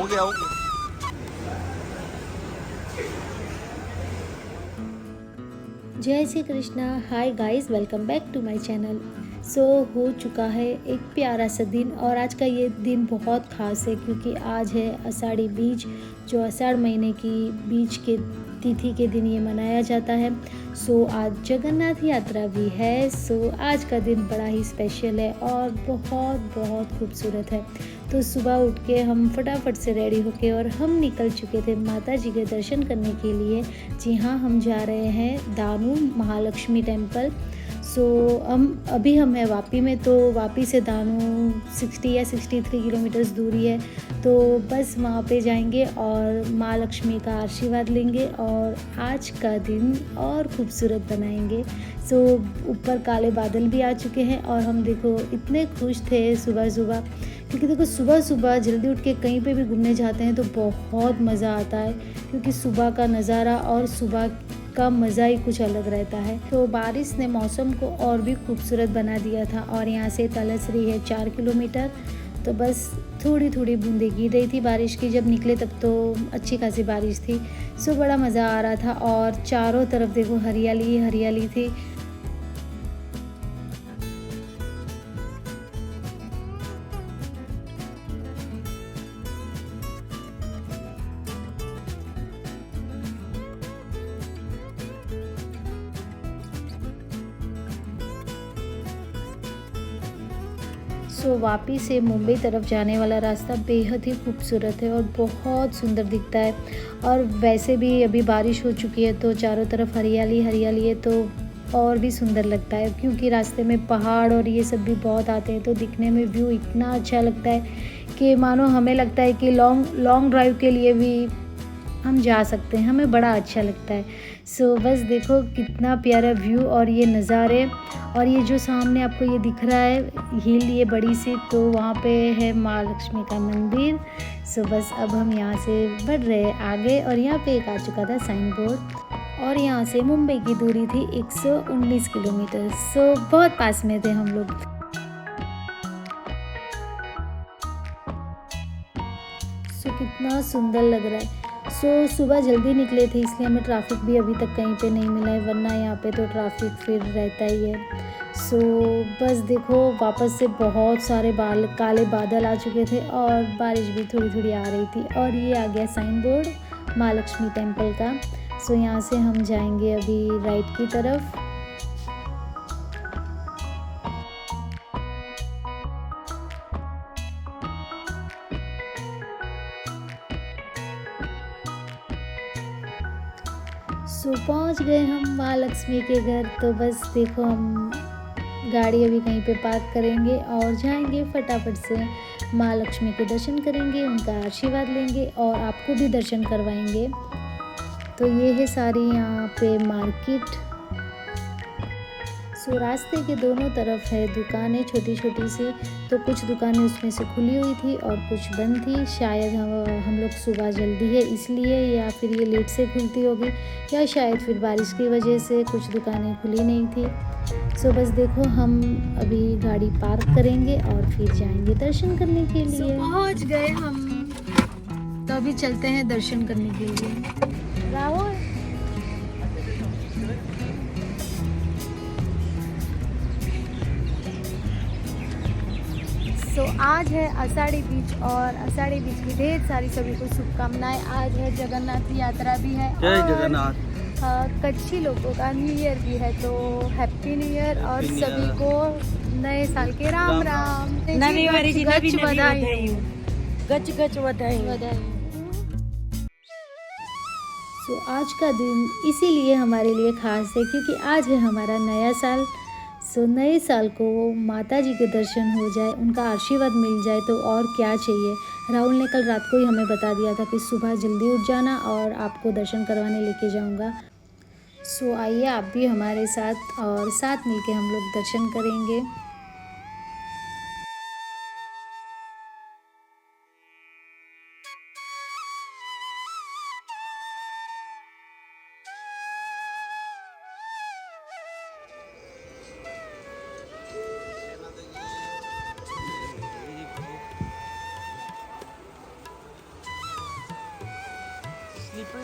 हो गया हो गया। जय Shri Krishna. Hi guys, welcome back to my channel. हो चुका है एक प्यारा सा दिन और आज का ये दिन बहुत ख़ास है क्योंकि आज है आषाढ़ी बीज, जो आषाढ़ महीने की बीज के तिथि के दिन ये मनाया जाता है। आज जगन्नाथ यात्रा भी है। आज का दिन बड़ा ही स्पेशल है और बहुत बहुत खूबसूरत है। तो सुबह उठ के हम फटाफट से रेडी होके और हम निकल चुके थे माता जी के दर्शन करने के लिए। जी हाँ, हम जा रहे हैं दानू महालक्ष्मी टेम्पल। हम हैं वापी में, तो वापी से दानू 60 या 63 किलोमीटर्स दूरी है। तो बस वहाँ पे जाएंगे और माँ लक्ष्मी का आशीर्वाद लेंगे और आज का दिन और खूबसूरत बनाएंगे। ऊपर काले बादल भी आ चुके हैं और हम देखो इतने खुश थे सुबह सुबह, क्योंकि देखो सुबह सुबह जल्दी उठ के कहीं पे भी घूमने जाते हैं तो बहुत मज़ा आता है, क्योंकि सुबह का नज़ारा और सुबह का मज़ा ही कुछ अलग रहता है। तो बारिश ने मौसम को और भी खूबसूरत बना दिया था और यहाँ से तलस्री है 4 किलोमीटर। तो बस थोड़ी थोड़ी बूंदें गिर रही थी बारिश की। जब निकले तब तो अच्छी खासी बारिश थी। बड़ा मज़ा आ रहा था और चारों तरफ देखो हरियाली हरियाली थी। वापी से मुंबई तरफ जाने वाला रास्ता बेहद ही खूबसूरत है और बहुत सुंदर दिखता है। और वैसे भी अभी बारिश हो चुकी है तो चारों तरफ हरियाली हरियाली है, तो और भी सुंदर लगता है, क्योंकि रास्ते में पहाड़ और ये सब भी बहुत आते हैं। तो दिखने में व्यू इतना अच्छा लगता है कि मानो हमें लगता है कि लॉन्ग लॉन्ग ड्राइव के लिए भी हम जा सकते हैं। हमें बड़ा अच्छा लगता है। बस देखो कितना प्यारा व्यू और ये नज़ारे। और ये जो सामने आपको ये दिख रहा है हिल, ये बड़ी सी, तो वहाँ पे है माँ लक्ष्मी का मंदिर। बस अब हम यहाँ से बढ़ रहे हैं आगे और यहाँ पे एक आ चुका था साइन बोर्ड और यहाँ से मुंबई की दूरी थी 119 किलोमीटर। बहुत पास में थे हम लोग। कितना सुंदर लग रहा है। सुबह जल्दी निकले थे इसलिए हमें ट्रैफिक भी अभी तक कहीं पे नहीं मिला है, वरना यहाँ पे तो ट्रैफिक फिर रहता ही है। बस देखो वापस से बहुत सारे काले बादल आ चुके थे और बारिश भी थोड़ी थोड़ी आ रही थी और ये आ गया साइन बोर्ड माँ लक्ष्मी टेम्पल का। यहाँ से हम जाएंगे अभी राइट की तरफ। पहुंच गए हम माँ लक्ष्मी के घर। तो बस देखो हम गाड़ी अभी कहीं पे पार्क करेंगे और जाएंगे फटाफट से माँ लक्ष्मी के दर्शन करेंगे, उनका आशीर्वाद लेंगे और आपको भी दर्शन करवाएंगे। तो ये है सारी यहाँ पे मार्केट। रास्ते के दोनों तरफ है दुकानें छोटी छोटी सी। तो कुछ दुकानें उसमें से खुली हुई थी और कुछ बंद थी। शायद हम लोग सुबह जल्दी है इसलिए, या फिर ये लेट से खुलती होगी, या शायद फिर बारिश की वजह से कुछ दुकानें खुली नहीं थी। बस देखो हम अभी गाड़ी पार्क करेंगे और फिर जाएंगे दर्शन करने के लिए। पहुंच गए हम, तो अभी चलते हैं दर्शन करने के लिए। राहुल, आज है आषाढ़ी बीज और आषाढ़ी बीज की ढेर सारी सभी को शुभकामनाएं। आज है जगन्नाथ यात्रा भी है। जय जगन्नाथ। कच्छी लोगों का न्यू ईयर भी है, तो हैप्पी न्यू ईयर और सभी को नए साल के राम राम। नवी बधाई। गच गच बधाई। आज का दिन इसीलिए हमारे लिए खास है क्योंकि आज है हमारा नया साल। नए साल को माता जी के दर्शन हो जाए, उनका आशीर्वाद मिल जाए तो और क्या चाहिए। राहुल ने कल रात को ही हमें बता दिया था कि सुबह जल्दी उठ जाना और आपको दर्शन करवाने लेके जाऊंगा। आइए आप भी हमारे साथ और साथ मिलके हम लोग दर्शन करेंगे।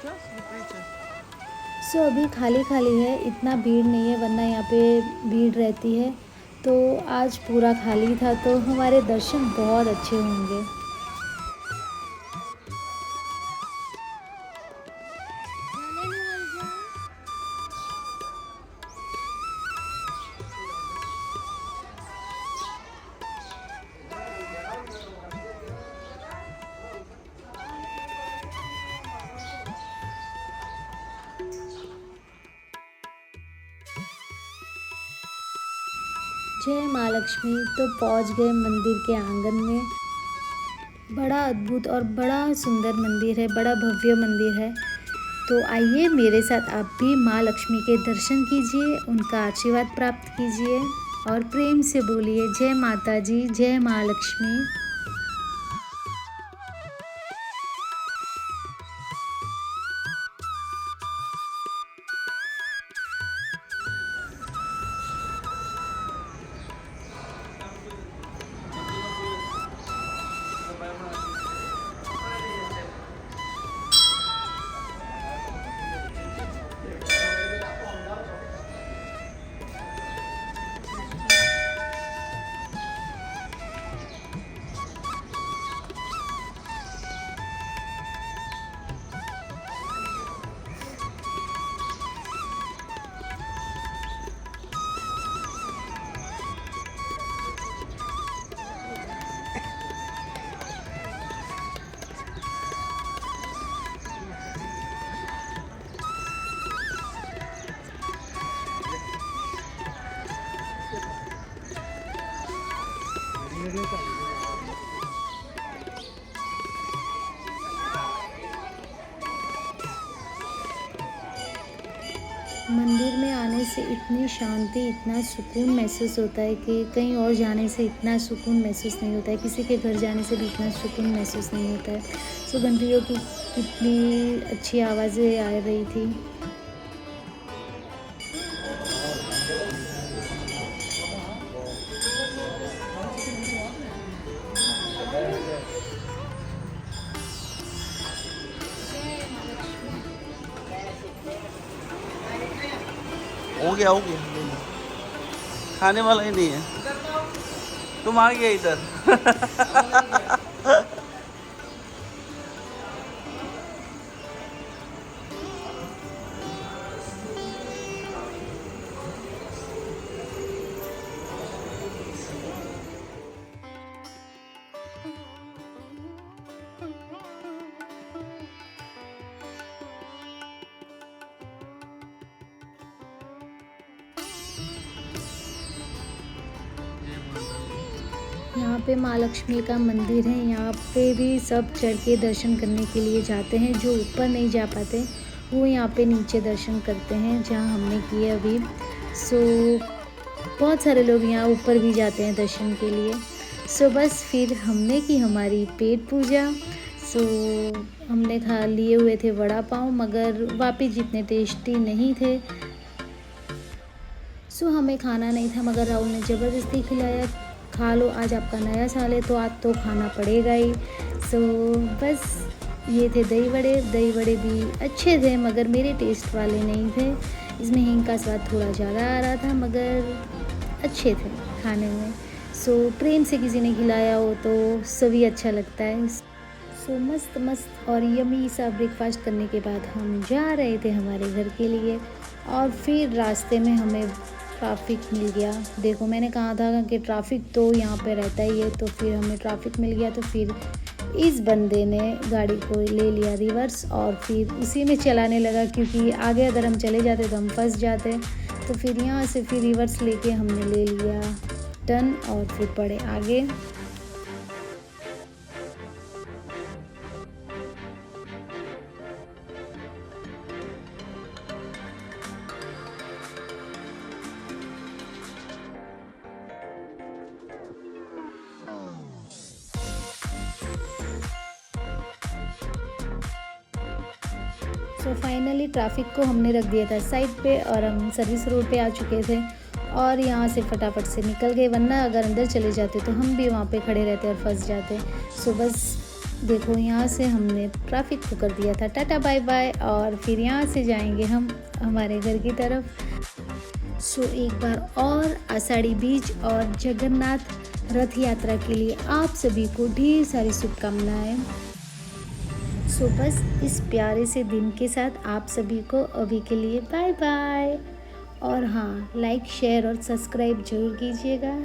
सो अभी खाली खाली है, इतना भीड़ नहीं है, वरना यहाँ पे भीड़ रहती है। तो आज पूरा खाली था, तो हमारे दर्शन बहुत अच्छे होंगे। जय माँ लक्ष्मी। तो पहुँच गए मंदिर के आंगन में। बड़ा अद्भुत और बड़ा सुंदर मंदिर है, बड़ा भव्य मंदिर है। तो आइए मेरे साथ आप भी माँ लक्ष्मी के दर्शन कीजिए, उनका आशीर्वाद प्राप्त कीजिए और प्रेम से बोलिए जय माता जी, जय माँ लक्ष्मी। मंदिर में आने से इतनी शांति, इतना सुकून महसूस होता है कि कहीं और जाने से इतना सुकून महसूस नहीं होता है, किसी के घर जाने से भी इतना सुकून महसूस नहीं होता है। सो घंटियों की कितनी अच्छी आवाज़ें आ रही थी। हो गया खाने वाला ही नहीं है, तुम आ गए इधर। यहाँ पे माँ लक्ष्मी का मंदिर है, यहाँ पे भी सब चढ़ के दर्शन करने के लिए जाते हैं। जो ऊपर नहीं जा पाते वो यहाँ पे नीचे दर्शन करते हैं, जहाँ हमने किए अभी। सो बहुत सारे लोग यहाँ ऊपर भी जाते हैं दर्शन के लिए। सो बस फिर हमने की हमारी पेट पूजा। सो हमने खा लिए हुए थे वड़ा पाव, मगर वापस जितने टेस्टी नहीं थे। सो हमें खाना नहीं था, मगर राहुल ने ज़बरदस्ती खिलाया, खा लो, आज आपका नया साल है तो आज तो खाना पड़ेगा ही। सो बस ये थे दही वड़े भी अच्छे थे, मगर मेरे टेस्ट वाले नहीं थे। इसमें हींग का स्वाद थोड़ा ज़्यादा आ रहा था, मगर अच्छे थे खाने में। सो प्रेम से किसी ने खिलाया हो तो सभी अच्छा लगता है। सो मस्त और यमी सा ब्रेकफास्ट करने के बाद हम जा रहे थे हमारे घर के लिए, और फिर रास्ते में हमें ट्रैफिक मिल गया। देखो मैंने कहा था कि ट्रैफिक तो यहाँ पे रहता ही है, तो फिर हमें ट्रैफिक मिल गया। तो फिर इस बंदे ने गाड़ी को ले लिया रिवर्स और फिर उसी में चलाने लगा, क्योंकि आगे अगर हम चले जाते तो हम फंस जाते। तो फिर यहाँ से फिर रिवर्स लेके हमने ले लिया टर्न और फिर पड़े आगे। सो फाइनली ट्रैफिक को हमने रख दिया था साइड पे और हम सर्विस रोड पे आ चुके थे, और यहाँ से फटाफट से निकल गए, वरना अगर अंदर चले जाते तो हम भी वहाँ पे खड़े रहते और फंस जाते। सो बस देखो यहाँ से हमने ट्रैफिक को कर दिया था टाटा बाय बाय, और फिर यहाँ से जाएंगे हम हमारे घर की तरफ। सो एक बार और आषाढ़ी बीज और जगन्नाथ रथ यात्रा के लिए आप सभी को ढेर सारी शुभकामनाएं। सो बस इस प्यारे से दिन के साथ आप सभी को अभी के लिए बाय बाय। और हाँ, लाइक शेयर और सब्सक्राइब जरूर कीजिएगा।